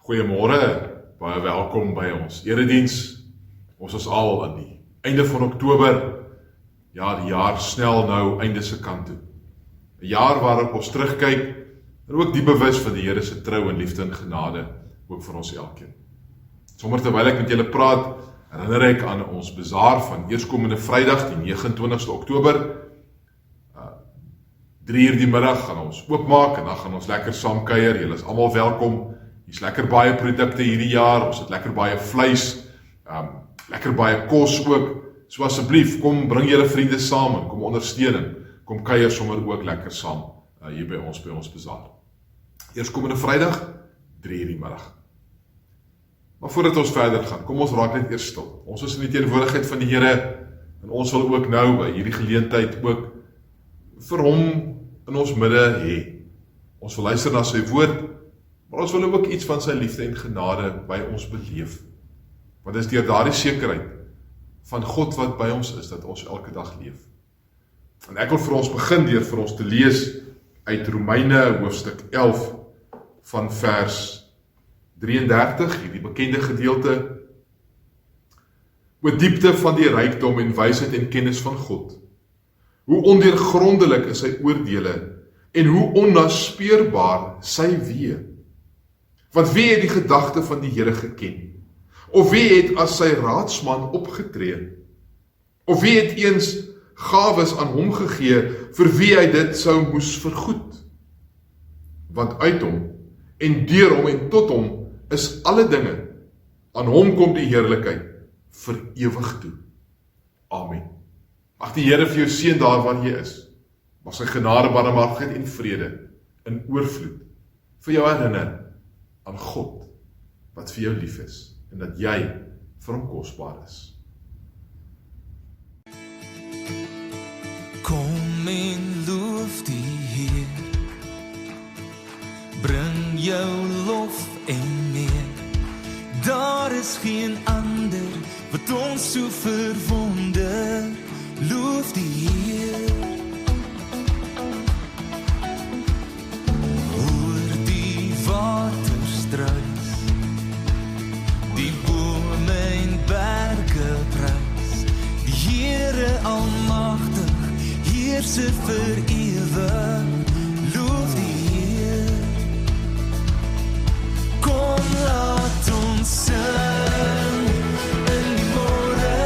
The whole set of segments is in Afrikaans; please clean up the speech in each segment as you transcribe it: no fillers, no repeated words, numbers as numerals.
Goeiemôre, baie welkom by ons erediens. Ons is al aan die einde van Oktober. Ja, die jaar snel nou einde se kant toe. 'n Jaar waarop ons terugkyk en ook die bewus van die Here se trou en liefde en genade ook vir ons elkeen. Sommer terwyl ek met julle praat, herinner ek aan ons bazaar van eerskomende Vrydag, die 29ste Oktober. 3 uur die middag gaan ons oopmaak en dan gaan ons lekker saam kuier. Julle is almal welkom. Hier's lekker baie produkte hierdie jaar. Ons het lekker baie vleis, lekker baie kos ook. So asseblief, kom bring julle vriende saam en kom ondersteun en kom kuier sommer ook lekker saam hier by ons bazaar. Eerskomende Vrydag, 3 uur die middag. Maar voordat ons verder gaan, kom ons raak net eers stil. Ons is in die teenwoordigheid van die Here en ons wil ook nou by hierdie geleentheid ook vir hom in ons midde hê. Ons wil luister na sy woord, maar ons wil ook iets van sy liefde en genade by ons beleef. Want dit is deur daardie sekerheid van God wat by ons is, dat ons elke dag leef. En ek wil vir ons begin deur vir ons te lees uit Romeine hoofstuk 11 van vers 33, hierdie bekende gedeelte. O diepte van die rykdom en wysheid en kennis van God. Hoe ondeurgrondelik is sy oordeele en hoe onnaspeurbaar sy weë. Want wie het die gedagte van die Here geken? Of wie het as sy raadsman opgetree? Of wie het eens gawes aan hom gegee vir wie hy dit sou moes vergoed? Want uit hom en deur hom en tot hom is alle dinge. Aan hom kom die heerlikheid vir ewig toe. Amen. Mag die Here vir jou seën daar waar jy is. Mag sy genade, barmhartigheid en vrede in oorvloed vir jou herinner aan God wat vir jou lief is en dat jy vir hom kosbaar is. Kom en loof die Heer, bring jou lof en meer. Daar is geen ander wat ons so verwonder. Loof die Heer. Hoor die waterstruis, die bome en berge prys. Die Here almagtig, heerser vir ewig. Loof die Heer. Kom laat ons sing in die môre.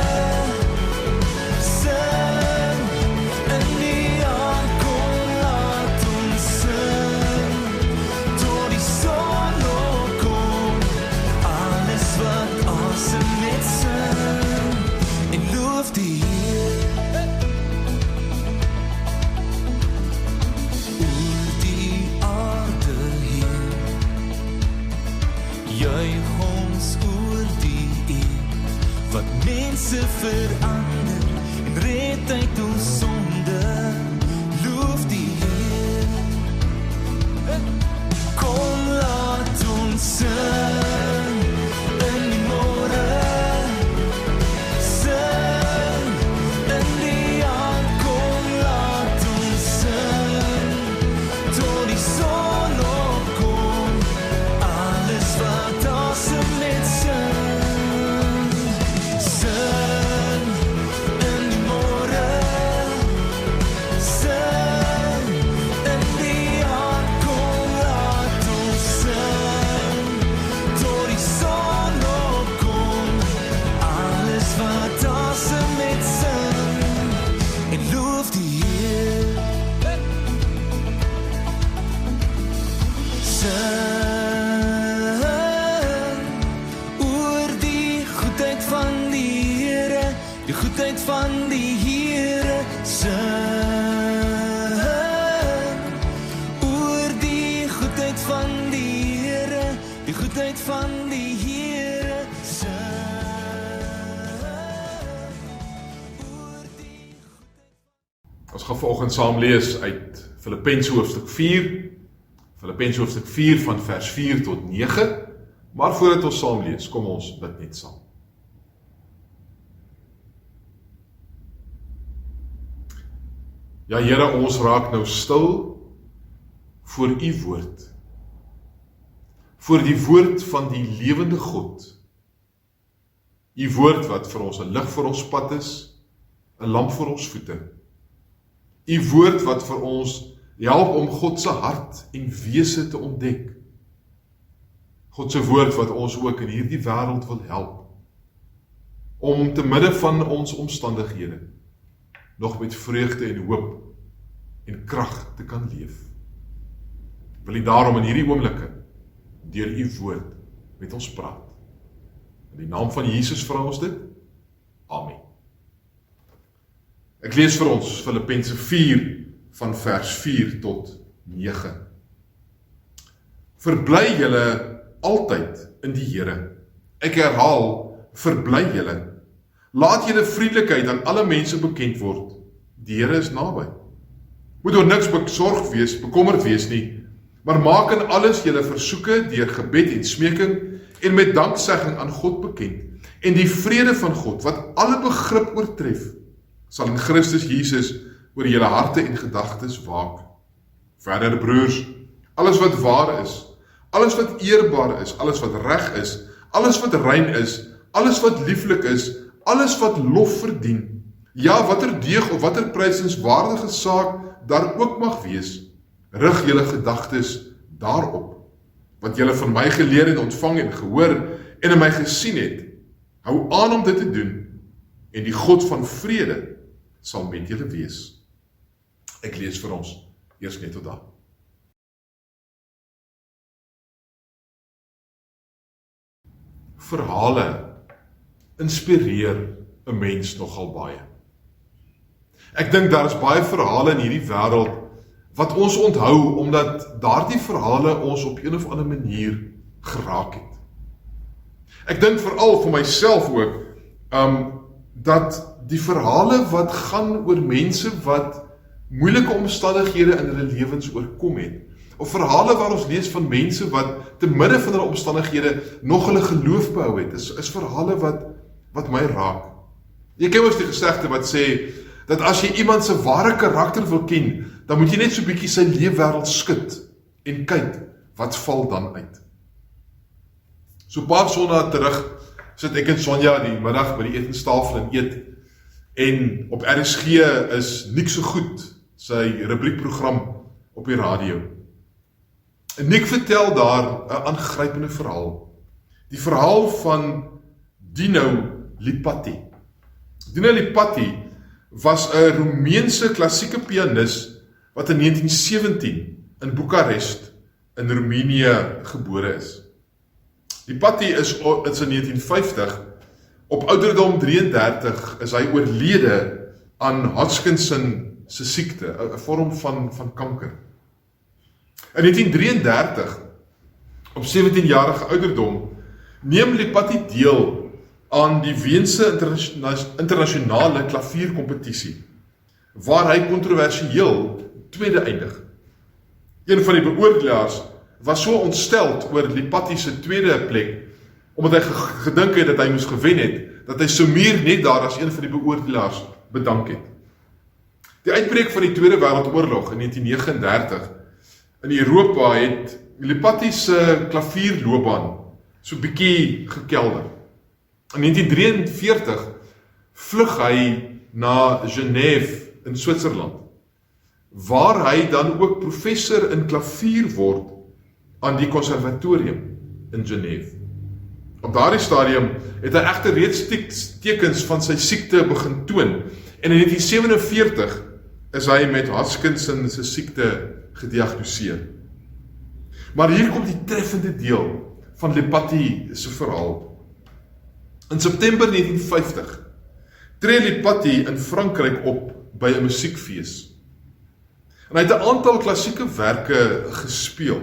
Mense verander en red uit ons sonde. Loof die Heer. Kom laat ons sing in die môre. Sing in die aand. Kom laat ons sing tot die son opkom. Alles wat asem net sing. Van die Here sing, oor die goedheid van die Here, die goedheid van die Here sing, oor die goedheid. Ons gaan vanoggend saam lees uit Filippense hoofstuk 4, Filippense hoofstuk 4 van vers 4 tot 9, maar voordat ons saam lees, kom ons bid net saam. Ja, Here, ons raak nou stil voor u woord. voor die woord van die lewende God. Die woord wat vir ons 'n lig vir ons pad is, 'n lamp vir ons voete. Die woord wat vir ons help om God se hart en wese te ontdek. God se woord wat ons ook in hierdie wêreld wil help, om te midde van ons omstandighede, nog met vreugde en hoop en krag te kan leef. Wil U daarom in hierdie oomblikke, deur U woord, met ons praat. In die naam van Jesus vra ons dit. Amen. Ek lees vir ons Filippense 4 van vers 4 tot 9. Verbly julle altyd in die Here. Ek herhaal, verbly julle. Laat julle vriendelikheid aan alle mense bekend word. Die Here is naby. Moet oor niks bekommerd wees nie, maar maak in alles julle versoeke deur gebed en smeking en met danksegging aan God bekend. En die vrede van God, wat alle begrip oortref, sal in Christus Jesus oor julle harte en gedagtes waak. Verder broers, alles wat waar is, alles wat eerbaar is, alles wat reg is, alles wat rein is, alles wat lieflik is, alles wat lof verdien, ja, watter deeg of watter prysenswaardige saak daar ook mag wees, rig julle gedagtes daarop, wat julle van my geleer en ontvang en gehoor en in my gesien het. Hou aan om dit te doen, en die God van vrede sal met julle wees. Ek lees vir ons eers net tot daar. Verhale inspireer 'n mens nogal baie. Ek dink daar is baie verhale in hierdie wêreld wat ons onthou omdat daardie verhale ons op een of ander manier geraak het. Ek dink veral vir myself ook dat die verhale wat gaan oor mense wat moeilike omstandighede in hulle lewens oorkom het, of verhale waar ons lees van mense wat te midde van hulle omstandighede nog hulle geloof behou het, is verhale wat my raak. Jy ken mos die gesegde wat sê dat as jy iemand se ware karakter wil ken, dan moet jy net so 'n bietjie sy leefwêreld skud en kyk wat val dan uit. So 'n paar sondae terug sit ek en Sonja die middag by die etenstafel en eet, en op RSG is Niek so goed, sy rubriekprogram op die radio. En Niek vertel daar 'n aangrypende verhaal. Die verhaal van Dino Lipatti. Dino Lipatti was 'n Roemeense klassieke pianis wat in 1917 in Boekarest in Roemenië gebore is. Lipatti is in 1950, op ouderdom 33, is hy oorlede aan Hodgkinson se siekte, 'n vorm van kanker. In 1933, op 17-jarige ouderdom, neem Lipatti deel aan die Weense internasionale klavierkompetisie, waar hy kontroversieel tweede eindig. Een van die beoordelaars was so ontsteld oor Lipatti se tweede plek, omdat hy gedink het dat hy moes gewen het, dat hy sommier net daar as een van die beoordelaars bedank het. Die uitbreek van die Tweede Wêreldoorlog in 1939 in Europa het Lipatti se klavierloopbaan so bietjie gekelder. In 1943 vlug hy na Genève in Switserland, waar hy dan ook professor in klavier word aan die konservatorium in Genève. Op daardie stadium het hy egter reeds tekens van sy siekte begin toon, en in 1947 is hy met Hodgkinson se siekte gediagnoseer. Maar hier kom die treffende deel van Lipatti se verhaal. In September 1950 tree Lipatti in Frankryk op by 'n musiekfees. En hy het 'n aantal klassieke werke gespeel.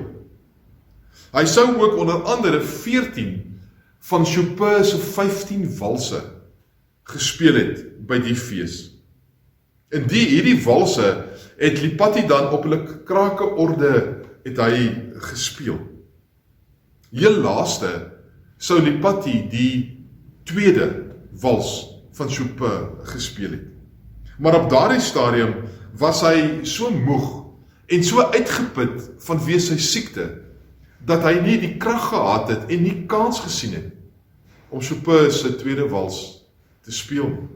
Hy sou ook onder andere 14 van Chopin se 15 walse gespeel het by die fees. En hierdie walse het Lipatti dan op hulle krake orde het hy gespeel. Heel laaste sou Lipatti die tweede wals van Chopin gespeel het. Maar op daardie stadium was hy so moeg en so uitgeput vanweë sy siekte, dat hy nie die krag gehad het en nie kans gesien het om Chopin se tweede wals te speel.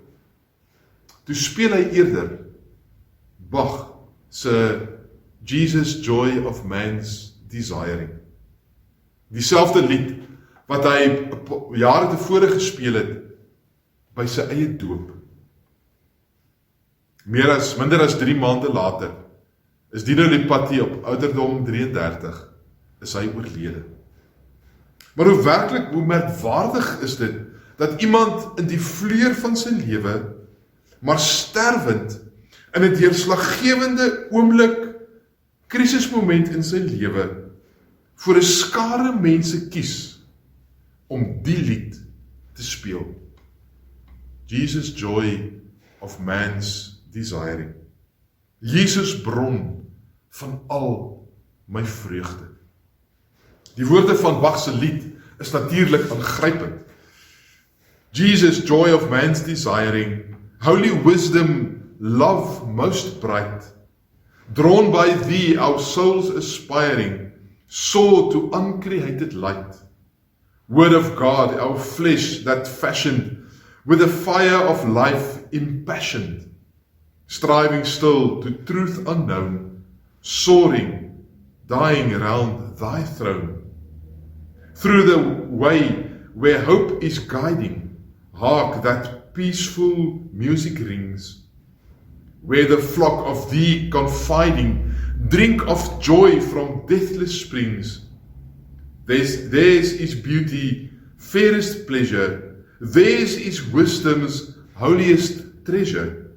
Toe speel hy eerder Bach se Jesus Joy of Man's Desiring. Dieselfde lied wat hy jare tevore gespeel het by sy eie doop. Minder as 3 maande later is Dino Lipaty op ouderdom 33 is hy oorlede. Maar hoe merkwaardig is dit dat iemand in die vleur van sy lewe, maar sterwend in 'n deurslaggewende oomblik, krisismoment in sy lewe, vir 'n skare mense kies om die lied te speel. Jesus Joy of Man's Desiring. Jesus bron van al my vreugde. Die woorde van Bach se lied is natuurlik aangrypend. Jesus Joy of Man's Desiring, Holy Wisdom, Love most bright, drawn by thee our souls aspiring, soar to uncreated light. Word of God, our flesh that fashioned, with the fire of life impassioned, striving still to truth unknown, soaring, dying round thy throne. Through the way where hope is guiding, hark that peaceful music rings, where the flock of thee confiding, drink of joy from deathless springs. Theirs is beauty, fairest pleasure, theirs is wisdom's holiest treasure.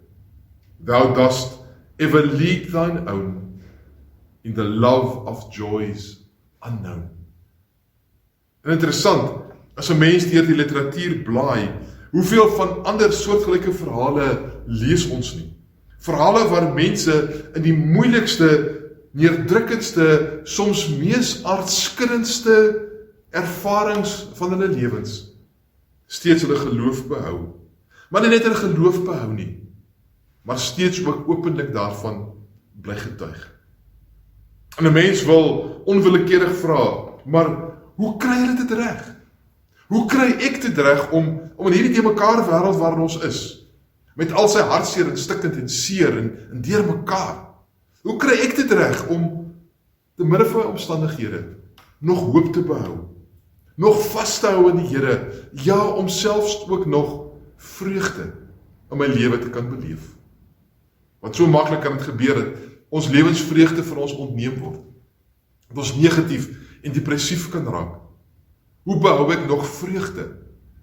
Thou dost ever lead thine own in the love of joys unknown. En interessant, as 'n mens deur die literatuur blaai, hoeveel van ander soortgelyke verhale lees ons nie? Verhale waar mense in die moeilikste, neerdrukkendste, soms mees aardskuddendste ervarings van hulle lewens steeds hulle geloof behou. Maar nie net hulle geloof behou nie, maar steeds ook openlik daarvan bly getuig. En 'n mens wil onwillekeurig vra, maar hoe kry hulle dit reg? Hoe kry ek dit reg om in hierdie te mekaar wêreld waarin ons is, met al sy hartseer en stikkend en seer en deur mekaar? Hoe kry ek dit reg om te midde van omstandighede nog hoop te behou, nog vas te hou in die Here, ja, om selfs ook nog vreugde in my lewe te kan beleef? Want so maklik kan dit gebeur dat ons lewensvreugde van ons ontneem word, dat ons negatief en depressief kan raak. Hoe behou ek nog vreugde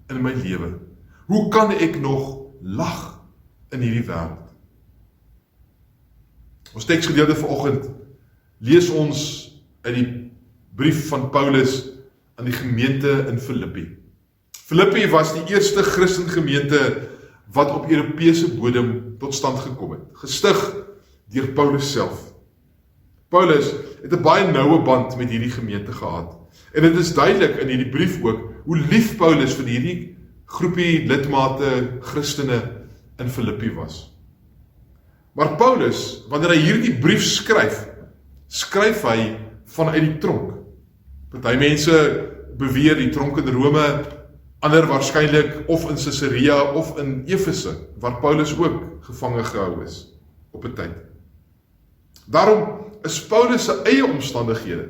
in my lewe? Hoe kan ek nog lag in hierdie wêreld? Ons teksgedeelte vanoggend lees ons uit die brief van Paulus aan die gemeente in Filippi. Filippi was die eerste Christengemeente wat op Europese bodem tot stand gekom het, gestig deur Paulus self. Paulus het 'n baie noue band met hierdie gemeente gehad. En dit is duidelik in hierdie brief ook hoe lief Paulus vir hierdie groepie lidmate Christene in Filippi was. Maar Paulus, wanneer hy hierdie brief skryf hy vanuit die tronk. Party mense beweer die tronk in Rome, ander waarskynlik of in Caesarea of in Efese, waar Paulus ook gevange gehou is op 'n tyd. Daarom is Paulus se eie omstandighede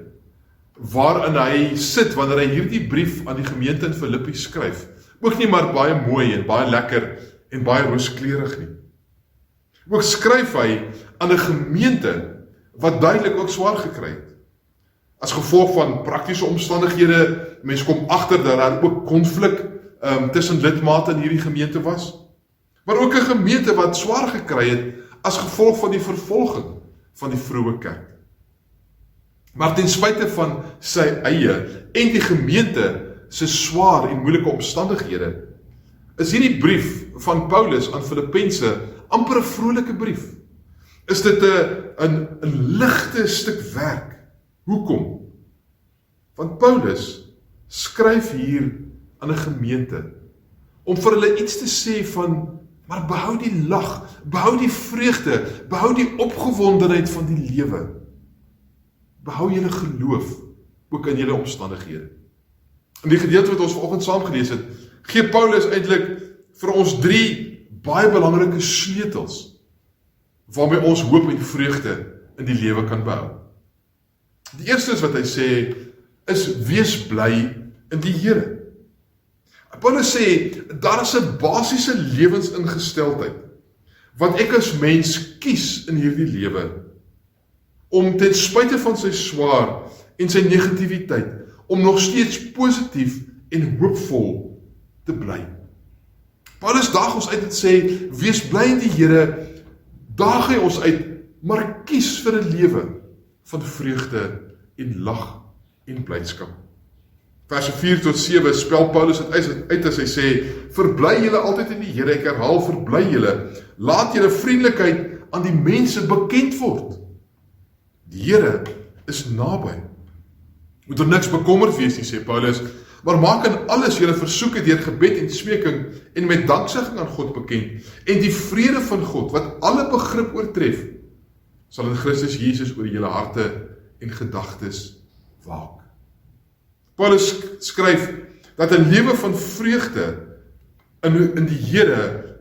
waarin hy sit wanneer hy hierdie brief aan die gemeente in Filippi skryf, ook nie maar baie mooi en baie lekker en baie rooskleurig nie. Ook skryf hy aan 'n gemeente wat duidelik ook swaar gekry het. As gevolg van praktiese omstandighede, mense kom agter dat daar ook konflik tussen lidmate in hierdie gemeente was, maar ook 'n gemeente wat swaar gekry het as gevolg van die vervolging van die vroeë kerk. Maar ten spyte van sy eie en die gemeente se swaar en moeilike omstandighede, is hierdie brief van Paulus aan Filippense amper 'n vrolike brief. Is dit 'n ligte stuk werk? Hoekom? Want Paulus skryf hier aan 'n gemeente om vir hulle iets te sê van, maar behou die lag, behou die vreugde, behou die opgewondenheid van die lewe. Behou julle geloof ook in julle omstandighede. In die gedeelte wat ons vanoggend saam gelees het, gee Paulus eintlik vir ons 3 baie belangrike sleutels, waarmee ons hoop en vreugde in die lewe kan behou. Die eerste is wat hy sê, is wees bly in die Here. Paulus sê, daar is 'n basiese lewensingesteldheid, wat ek as mens kies in hierdie lewe, om ten spyte van sy swaar en sy negativiteit, om nog steeds positief en hoopvol te bly. Paulus daag ons uit en sê, wees bly in die Here, daag hy ons uit, maar kies vir 'n lewe van vreugde en lag en blydskap. Verse 4 tot 7 spel Paulus dit uit as hy sê, verbly julle altyd in die Here, ek herhaal, verbly julle, laat julle vriendelikheid aan die mense bekend word. Die Here is naby. Moet er niks bekommerd wees nie, sê Paulus, maar maak in alles julle versoeke deur gebed en smeking en met danksegging aan God bekend, en die vrede van God, wat alle begrip oortref, sal in Christus Jesus oor julle harte en gedagtes waak. Paulus skryf dat 'n lewe van vreugde in die Here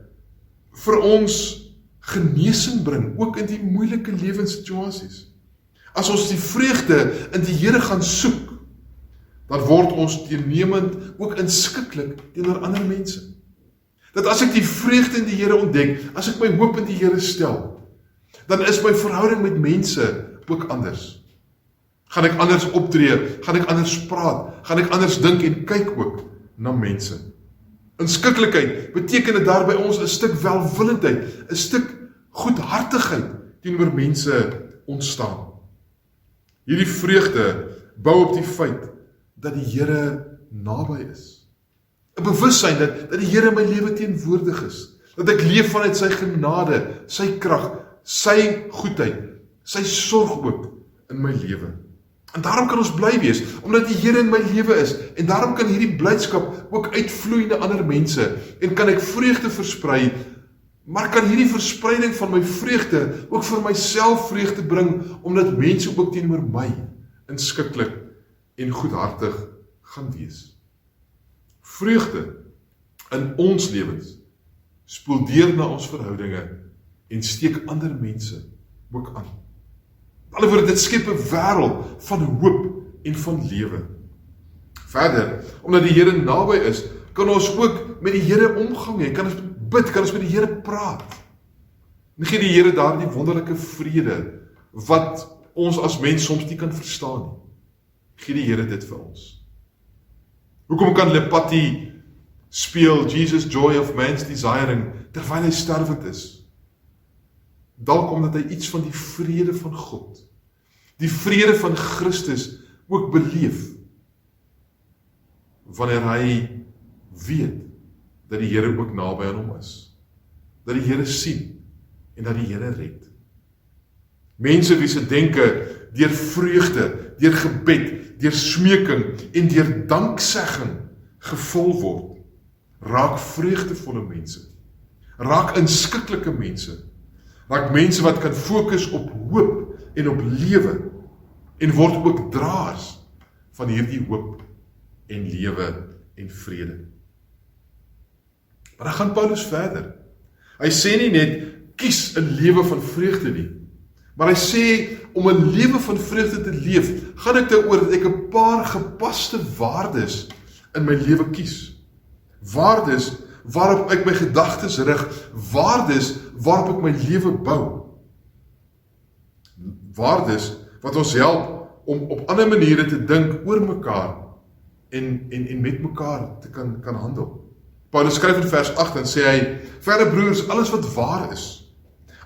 vir ons genesing bring, ook in die moeilike lewenssituasies. As ons die vreugde in die Here gaan soek, dan word ons deurnemend ook inskikkelik teenoor ander mense. Dat as ek die vreugde in die Here ontdek, as ek my hoop in die Here stel, dan is my verhouding met mense ook anders. Gaan ek anders optree, gaan ek anders praat, gaan ek anders dink en kyk ook na mense. Inskikkelikheid beteken dit daar by ons 'n stuk welwillendheid, 'n stuk goedhartigheid teenoor mense ontstaan. Hierdie vreugde bou op die feit dat die Here naby is. 'n Bewussyn dat die Here in my lewe teenwoordig is, dat ek leef vanuit sy genade, sy krag, sy goedheid, sy sorg ook in my lewe. En daarom kan ons bly wees, omdat die Here in my lewe is, en daarom kan hierdie blydskap ook uitvloei na ander mense, en kan ek vreugde versprei, maar kan hierdie verspreiding van my vreugde ook vir myself vreugde bring, omdat mense ook teenoor my inskikkelik en goedhartig gaan wees. Vreugde in ons lewens spoel deur na ons verhoudinge en steek ander mense ook aan. Met ander woorde, dit skep 'n wêreld van hoop en van lewe. Verder, omdat die Here naby is, kan ons ook met die Here omgang hê, kan ons bid, kan ons met die Here praat. En gee die Here daardie wonderlike vrede, wat ons as mens soms nie kan verstaan nie. Gee die Here dit vir ons. Hoekom kan Lepati speel Jesus Joy of Man's Desiring, terwyl hy sterwend is? Dalk omdat hy iets van die vrede van God, die vrede van Christus ook beleef, wanneer hy weet, dat die Here ook naby aan hom is, dat die Here sien, en dat die Here red. Mense wie se denke deur vreugde, deur gebed, deur smeking en deur danksegging gevul word, raak vreugdevolle mense, raak inskiklike mense, raak mense wat kan fokus op hoop en op lewe, en word ook draers van hierdie hoop en lewe en vrede. Maar dan gaan Paulus verder. Hy sê nie net, kies 'n lewe van vreugde nie, maar hy sê, om 'n lewe van vreugde te leef, gaan ek daaroor dat ek 'n paar gepaste waardes in my lewe kies. Waardes waarop ek my gedagtes rig, waardes waarop ek my lewe bou. Waardes wat ons help om op ander maniere te dink oor mekaar en met mekaar te kan handel. Paulus skryf in vers 8 en sê hy, verder broers, alles wat waar is,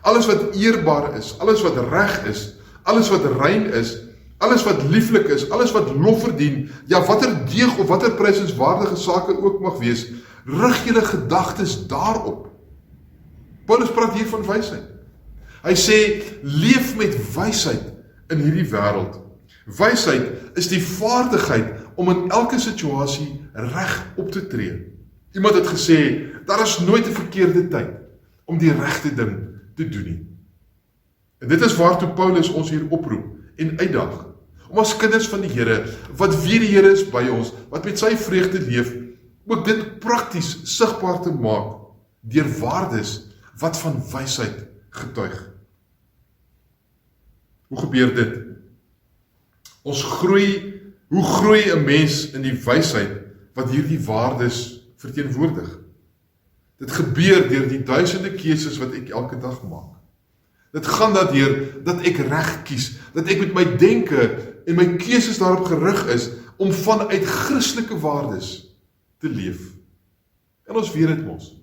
alles wat eerbaar is, alles wat reg is, alles wat rein is, alles wat lieflik is, alles wat lof verdien, ja, watter deeg of watter prysenswaardige sake ook mag wees, rig julle gedagtes daarop. Paulus praat hier van wysheid. Hy sê, leef met wysheid in hierdie wêreld. Wysheid is die vaardigheid om in elke situasie reg op te tree. Iemand het gesê, daar is nooit 'n verkeerde tyd om die regte ding te doen nie. En dit is waartoe Paulus ons hier oproep en uitdaag, om as kinders van die Here, wat weet die Here is by ons, wat met sy vreugde leef, ook dit prakties sigbaar te maak, deur waardes wat van wysheid getuig. Hoe gebeur dit? Hoe groei 'n mens in die wysheid wat hierdie waardes verteenwoordig? Dit gebeur deur die duisende keuses wat ek elke dag maak. Dit gaan daardeur dat ek reg kies, dat ek met my denke en my keuses daarop gerig is om vanuit Christelike waardes te leef. En ons weet dit mos.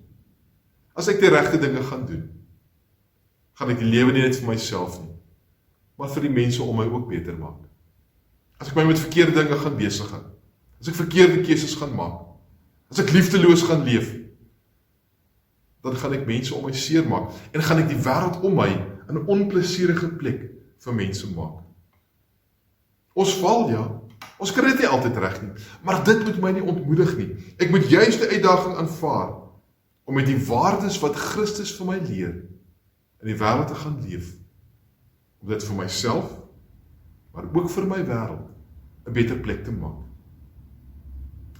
As ek die regte dinge gaan doen, gaan ek die lewe nie net vir myself nie, maar vir die mense om my ook beter maak. As ek my met verkeerde dinge gaan besig hou, as ek verkeerde keuses gaan maak, as ek liefdeloos gaan leef, dan gaan ek mense om my seermaak en gaan ek die wêreld om my 'n onplesierige plek vir mense maak. Ons val, ja. Ons kry dit nie altyd reg nie, maar dit moet my nie ontmoedig nie. Ek moet juist die uitdaging aanvaar om met die waardes wat Christus vir my leer in die wêreld te gaan leef. Om dit vir myself, maar ook vir my wêreld 'n beter plek te maak.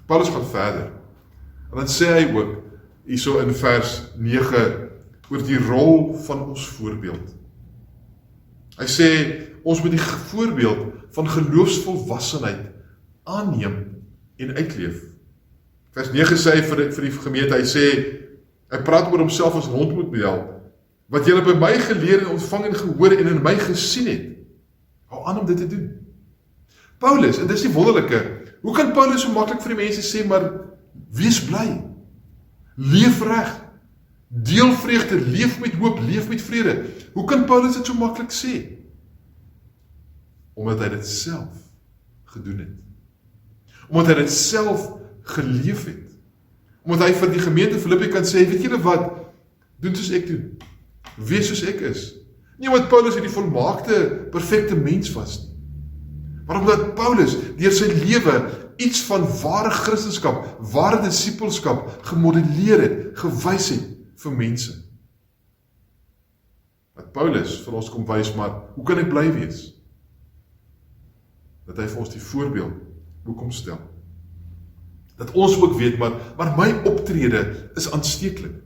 Paulus gaan verder. En dan sê hy ook hierso in vers 9 oor die rol van ons voorbeeld. Hy sê ons moet die voorbeeld van geloofsvolwassenheid aanneem en uitleef. Vers 9 sê hy vir die gemeente, hy praat oor homself as rolmodel, wat julle by my geleer en ontvang en gehoor en in my gesien het. Hou aan om dit te doen. Paulus, en dis die wonderlike, hoe kan Paulus so maklik vir die mense sê, maar wees bly, leef reg, deel vreugde, leef met hoop, leef met vrede. Hoe kan Paulus dit so maklik sê? Omdat hy dit self gedoen het. Omdat hy dit self geleef het. Omdat hy vir die gemeente Filippi kan sê, weet julle wat, doen soos ek doen. Wees soos ek is. Nie omdat Paulus die volmaakte, perfekte mens was nie. Maar omdat Paulus deur sy lewe iets van ware Christendom, ware disipelskap gemodelleer het, gewys het vir mense. Dat Paulus vir ons kom wys, maar hoe kan ek bly wees? Dat hy vir ons die voorbeeld moet kom stel. Dat ons ook weet, maar my optrede is aansteeklik.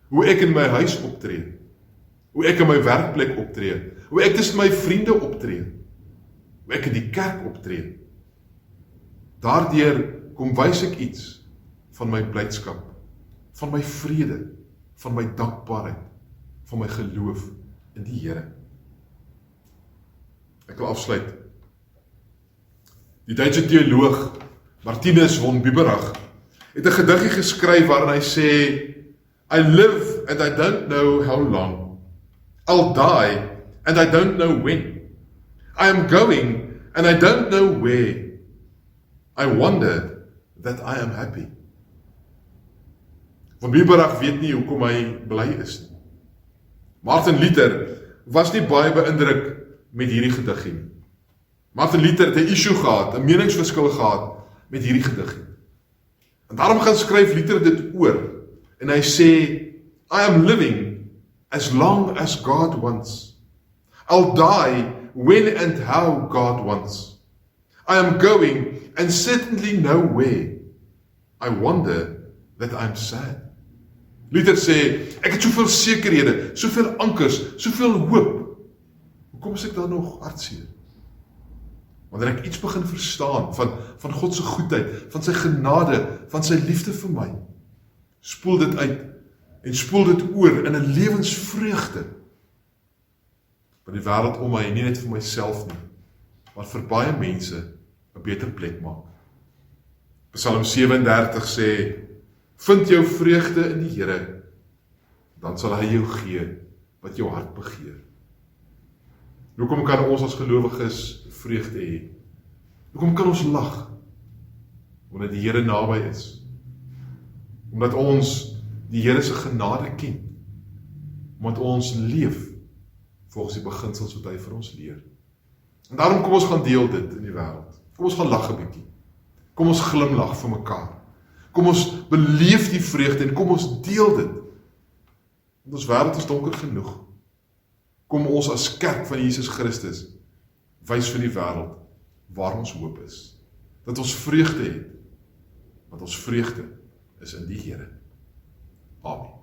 Hoe ek in my huis optree, hoe ek in my werkplek optree, hoe ek tussen my vriende optree, hoe ek in die kerk optree. Daardeur kom wys ek iets van my blydskap, van my vrede, van my dankbaarheid, van my geloof in die Here. Ek wil afsluit. Die Duitse teoloog Martinus von Biberach het 'n gediggie geskryf waarin hy sê, I live and I don't know how long. I'll die and I don't know when. I am going and I don't know where. I wonder that I am happy. Von Biberach weet nie hoekom hy bly is nie. Martin Luther was nie baie beïndruk met hierdie gediggie nie. Martin Luther het 'n issue gehad, 'n meningsverskil gehad met hierdie gediggie. En daarom gaan skryf Luther dit oor. En hy sê, I am living as long as God wants. I'll die when and how God wants. I am going and certainly nowhere. I wonder that I'm sad. Luther sê, ek het soveel sekerhede, soveel ankers, soveel hoop. Hoekom is ek dan nog hartseer? Wanneer ek iets begin verstaan van God se goedheid, van sy genade, van sy liefde vir my, spoel dit uit en spoel dit oor in 'n lewensvreugde. Wat die wêreld om my nie net vir myself nie, maar vir baie mense 'n beter plek maak. Psalm 37 sê, vind jou vreugde in die Here, dan sal hy jou gee wat jou hart begeer. Hoekom kan ons as gelowiges vreugde hê? Hoekom kan ons lag? Omdat die Here naby is. Omdat ons die Here se genade ken. Omdat ons leef volgens die beginsels wat hy vir ons leer. En daarom kom ons gaan deel dit in die wêreld. Kom ons gaan lag 'n bietjie. Kom ons glimlag vir mekaar. Kom ons beleef die vreugde en kom ons deel dit. Want ons wêreld is donker genoeg. Kom ons as kerk van Jesus Christus wys vir die wêreld waar ons hoop is. Dat ons vreugde het, want ons vreugde is in die Here. Amen.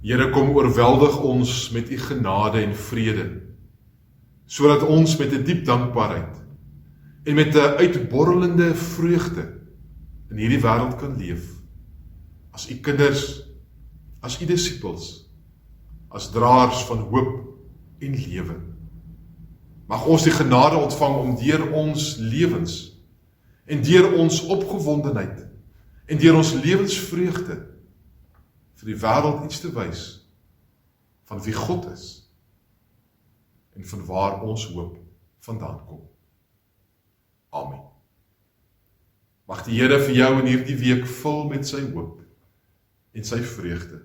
Here, kom oorweldig ons met u genade en vrede, sodat ons met 'n diep dankbaarheid en met 'n uitborrelende vreugde in hierdie wêreld kan leef, as u kinders, as u disippels, as draers van hoop en lewe. Mag ons die genade ontvang om deur ons lewens en deur ons opgewondenheid en deur ons lewensvreugde vir die wêreld iets te wys van wie God is en van waar ons hoop vandaan kom. Amen. Mag die Here vir jou in hierdie week vul met sy hoop en sy vreugde.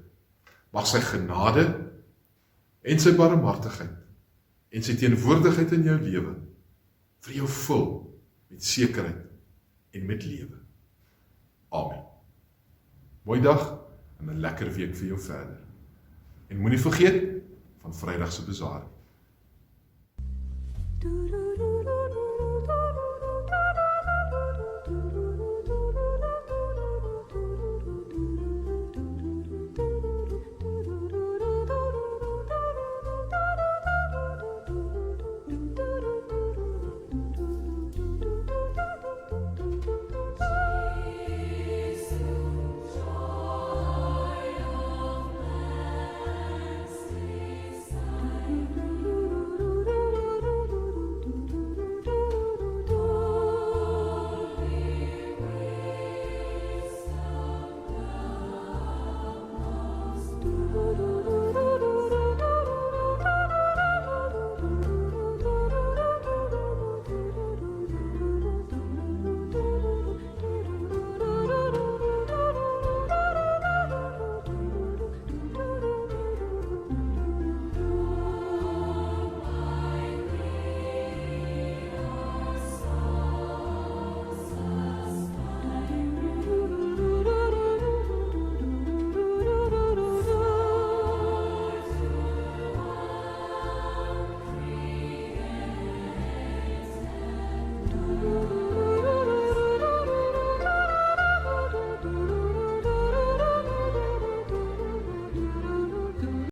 Mag sy genade en sy barmhartigheid en sy teenwoordigheid in jou lewe vir jou vul met sekerheid en met lewe. Amen. Mooi dag en 'n lekker week vir jou verder. En moenie vergeet van Vrydag se bazaar.